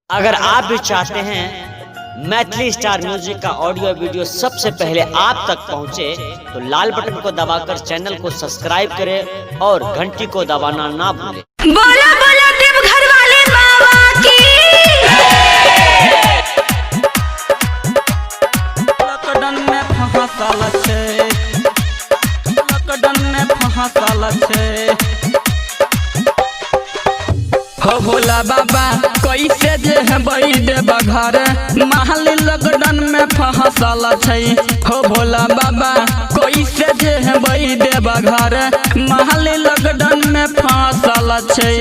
अगर आप भी चाहते हैं मैथिली स्टार म्यूजिक का ऑडियो वीडियो सबसे पहले आप तक पहुंचे तो लाल बटन को दबाकर चैनल को सब्सक्राइब करें और घंटी को दबाना ना भूलें। बोला बोला देवघर वाले बाबा की। लॉकडाउन में फंसल छे, लॉकडाउन में फंसल छे। हो भोला बाबा कैसे जे बई देबा घर, महल लॉकडाउन में फंसल छे। हो भोला बाबा कैसे जे बई देबा घर, महल लॉकडाउन में फंसल छे।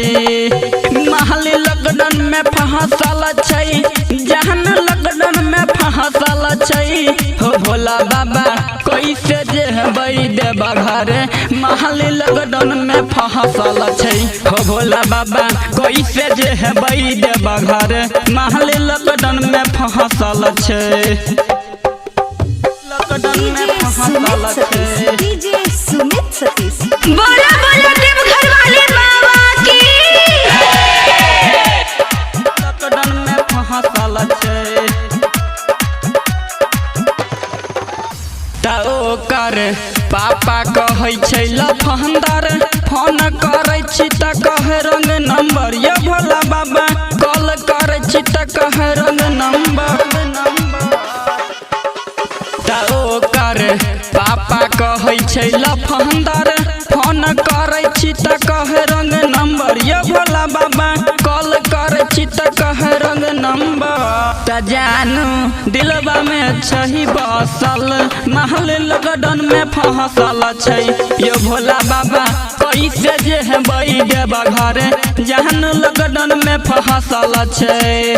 महल लॉकडाउन में फंसल छे, जहन लॉकडाउन में फंसल छे। हो भोला बाबा कैसे जे बई देबा घर, महल लॉकडाउन में फंसल छे। हो भोला बाबा कैसे जे बई देबा घर, महल लॉकडाउन में फंसल छे। लॉकडाउन में फंसल छे। डीजे सुमित सतीश। बोला बोला देवघर वाले बाबा की। लॉकडाउन में फंसल छे। ओकर पापा कहै छै लफंदर, फोन करै छी त कहे रंग नंबर। ये भोला बाबा कॉल करै छी त कहे रंग नंबर। ओकर पापा कहै छै लफंदर, फोन करै छी त कहे रंग नंबर। ये भोला बाबा कॉल करै छी त कहे रंग नंबर। त जानू दिलवा में छही बसल, महल लॉकडाउन में फंसल छै। यो भोला बाबा कैसे जे बई देबा घर, जहन लॉकडाउन में फंसल छै।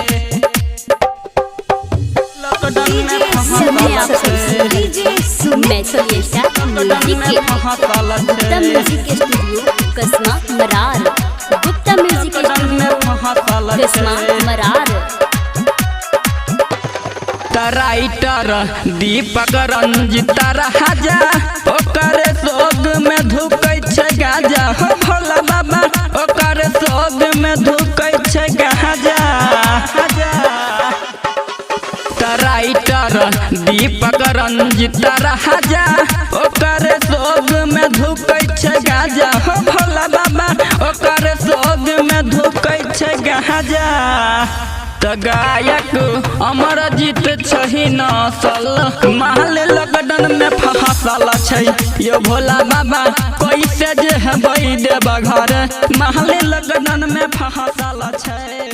लॉकडाउन में फंसल छै। डीजे सुमित सतीश म्यूजिक के गुप्ता म्यूजिक स्टूडियो कसमा मरार। गुप्ता म्यूजिक स्टूडियो कसमा मरार। राइटर दीपक रंजित राजा, ओकर सोग में धुकै छै गाजा। हो भोला बाबा ओकर सोग में धुकै छै गाजा। राइटर दीपक रंजित राजा, ओकर सोग में धुकै छै गाजा। हो भोला बाबा ओकर सोग में धुकै छै गाजा। त गायक अमरजीत छही नसल, महल लॉकडाउन में फंसल छै। यो भोला बाबा कैसे जे बई देबा घर, महल लॉकडाउन में फंसल छै।